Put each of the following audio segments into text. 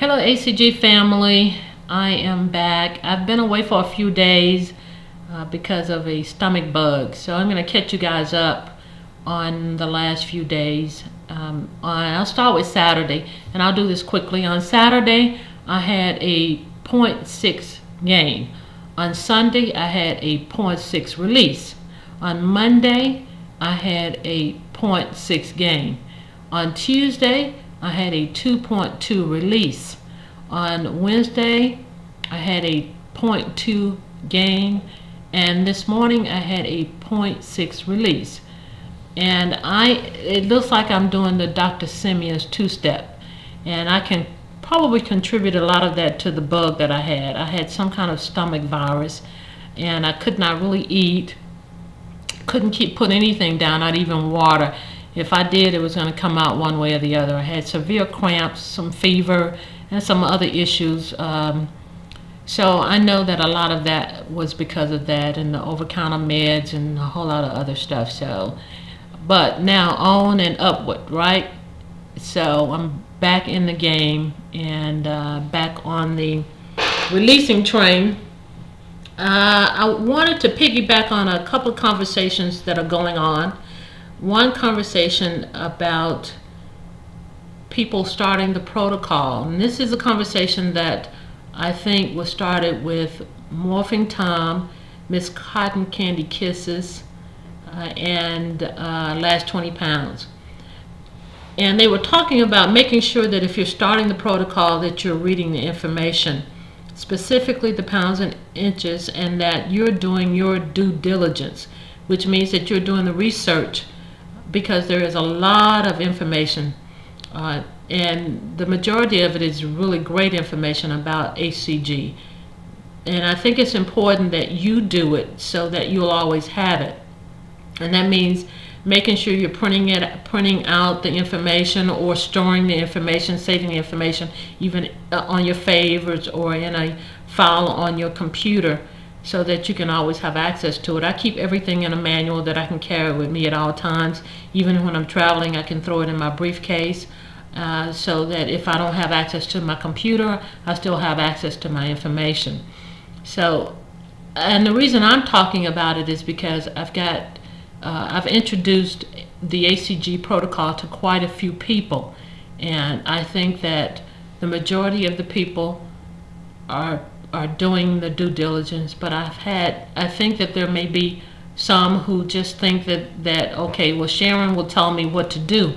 Hello ACG family, I am back. I've been away for a few days because of a stomach bug, so I'm going to catch you guys up on the last few days. I'll start with Saturday, and I'll do this quickly. On Saturday I had a 0.6 gain. On Sunday I had a 0.6 release. On Monday I had a 0.6 gain. On Tuesday I had a 2.2 release. On Wednesday I had a 0.2 gain, and this morning I had a 0.6 release. And it looks like I'm doing the Dr. Simeon's two-step, and I can probably contribute a lot of that to the bug that I had. I had some kind of stomach virus, and I could not really eat, couldn't put anything down, not even water. If I did, it was going to come out one way or the other. I had severe cramps, some fever, and some other issues. So I know that a lot of that was because of that, and the over-counter meds and a whole lot of other stuff. So, but now on and upward, right? So I'm back in the game and back on the releasing train. I wanted to piggyback on a couple of conversations that are going on. One conversation about people starting the protocol, and this is a conversation that I think was started with Morphing Tom, Miss Cotton Candy Kisses, and Last 20 Pounds. And they were talking about making sure that if you're starting the protocol that you're reading the information, specifically the pounds and inches, and that you're doing your due diligence, which means that you're doing the research, because there is a lot of information, and the majority of it is really great information about ACG. And I think it's important that you do it so that you'll always have it. And that means making sure you're printing out the information, or storing the information, saving the information, even on your favorites or in a file on your computer, so that you can always have access to it. I keep everything in a manual that I can carry with me at all times. Even when I'm traveling, I can throw it in my briefcase, so that if I don't have access to my computer, I still have access to my information. So, and the reason I'm talking about it is because I've introduced the ACG protocol to quite a few people, and I think that the majority of the people are doing the due diligence, but I think that there may be some who just think that okay, well, Sharon will tell me what to do.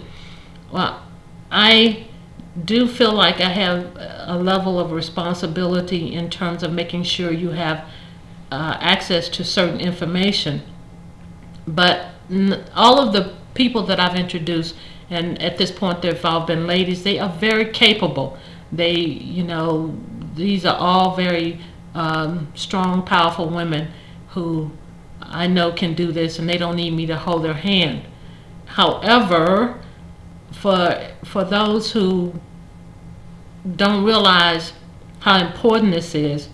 Well, I do feel like I have a level of responsibility in terms of making sure you have access to certain information. But all of the people that I've introduced, and at this point they've all been ladies, they are very capable. They, you know, these are all very strong, powerful women who I know can do this, and they don't need me to hold their hand. However, for those who don't realize how important this is,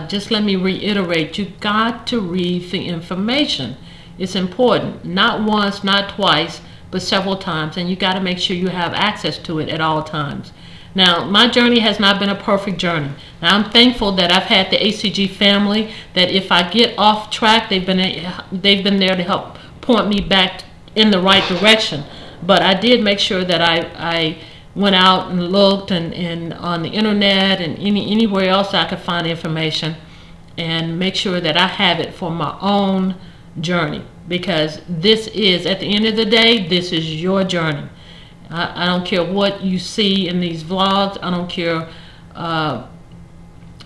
just let me reiterate, you got to read the information. It's important, not once, not twice, but several times, and you got to make sure you have access to it at all times. Now, my journey has not been a perfect journey. Now, I'm thankful that I've had the ACG family, that if I get off track, they've been there to help point me back in the right direction. But I did make sure that I went out and looked and on the internet and anywhere else I could find information, and make sure that I have it for my own journey, because this is, at the end of the day, this is your journey. I don't care what you see in these vlogs. I don't care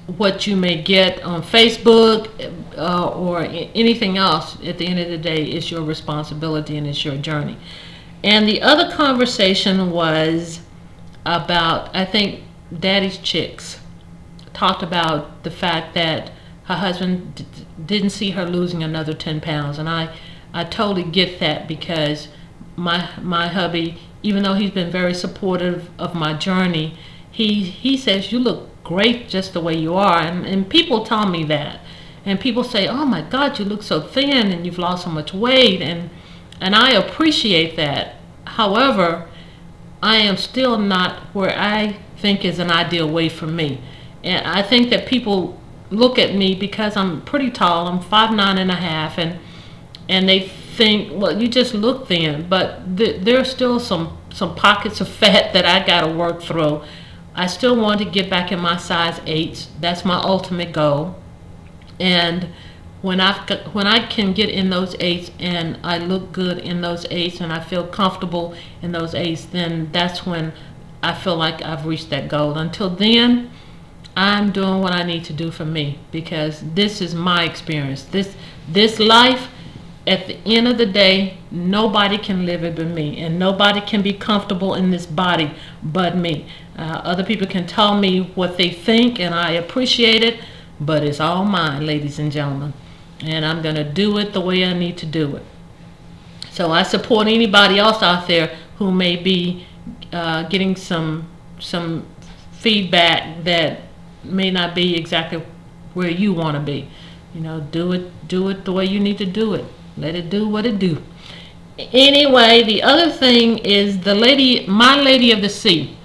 what you may get on Facebook or anything else. At the end of the day, it's your responsibility and it's your journey. And the other conversation was about, I think, Daddy's Chicks talked about the fact that her husband didn't see her losing another 10 pounds. And I totally get that, because my hubby, even though he's been very supportive of my journey, he says, you look great just the way you are. And people tell me that. And people say, oh my God, you look so thin and you've lost so much weight. And I appreciate that. However, I am still not where I think is an ideal weight for me. And I think that people look at me because I'm pretty tall. I'm 5'9.5", and they think, well, you just look thin. But there are still some pockets of fat that I got to work through. I still want to get back in my size 8s. That's my ultimate goal. And when I can get in those 8s and I look good in those 8s and I feel comfortable in those 8s, then that's when I feel like I've reached that goal. Until then, I'm doing what I need to do for me, because this is my experience. This life, at the end of the day, nobody can live it but me, and nobody can be comfortable in this body but me. Other people can tell me what they think, and I appreciate it, but it's all mine, ladies and gentlemen. And I'm going to do it the way I need to do it. So I support anybody else out there who may be getting some feedback that may not be exactly where you want to be. You know, do it the way you need to do it. Let it do what it do. Anyway, the other thing is the lady, My Lady of the Sea.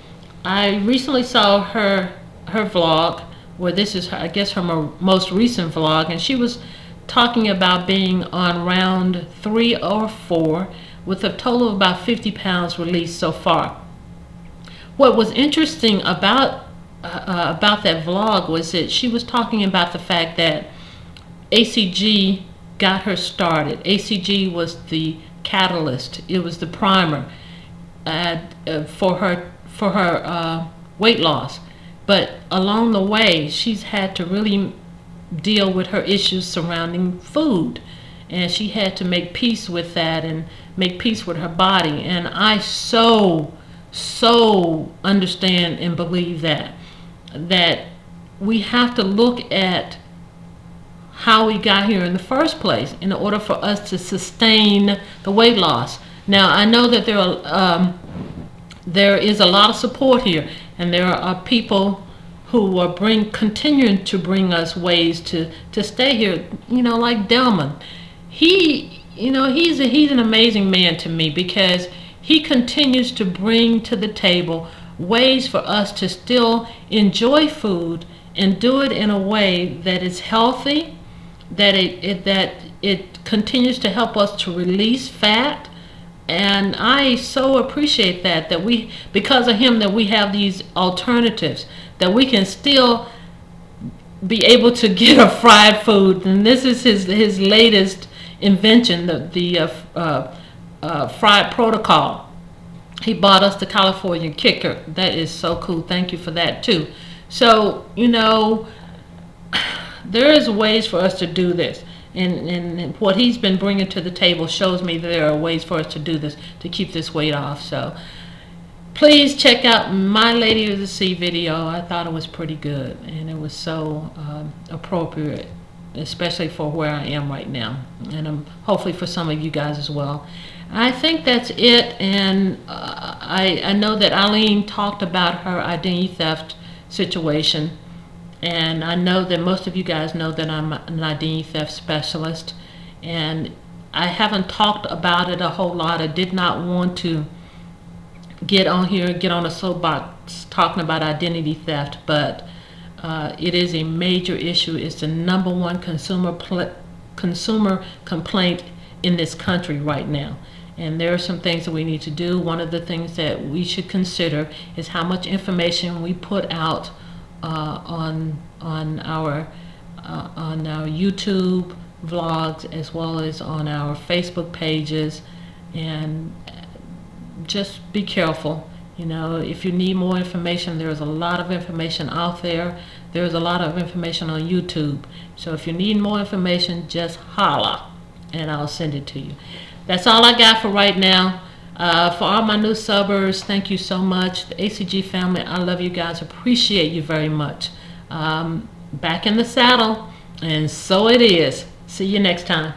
I recently saw her vlog, where this is, I guess, her most recent vlog, and she was talking about being on round 3 or 4 with a total of about 50 pounds released so far. What was interesting about that vlog was that she was talking about the fact that ACG got her started. ACG was the catalyst. It was the primer for her weight loss. But along the way, she's had to really deal with her issues surrounding food, and she had to make peace with that and make peace with her body. And I so understand and believe that we have to look at how we got here in the first place in order for us to sustain the weight loss. Now, I know that there is a lot of support here, and there are people who are continuing to bring us ways to stay here. You know, like Delman. He's an amazing man to me, because he continues to bring to the table ways for us to still enjoy food and do it in a way that is healthy, that it continues to help us to release fat. And I so appreciate that we, because of him, that we have these alternatives, that we can still be able to get a fried food. And this is his latest invention, the fried protocol. He bought us the California kicker. That is so cool. Thank you for that too. So, you know, there is ways for us to do this. And what he's been bringing to the table shows me that there are ways for us to do this, to keep this weight off. So please check out My Lady of the Sea video. I thought it was pretty good, and it was so appropriate, especially for where I am right now, and hopefully for some of you guys as well. I think that's it. And I know that Eileen talked about her identity theft situation. And I know that most of you guys know that I'm an identity theft specialist, and I haven't talked about it a whole lot. I did not want to get on here, get on a soapbox talking about identity theft, but it is a major issue. It's the #1 consumer complaint in this country right now. And there are some things that we need to do. One of the things that we should consider is how much information we put out on our YouTube vlogs, as well as on our Facebook pages. And just be careful. You know, if you need more information, there's a lot of information out there. There's a lot of information on YouTube. So if you need more information, just holla and I'll send it to you. That's all I got for right now. For all my new subbers, thank you so much. The ACG family, I love you guys. Appreciate you very much. Back in the saddle, and so it is. See you next time.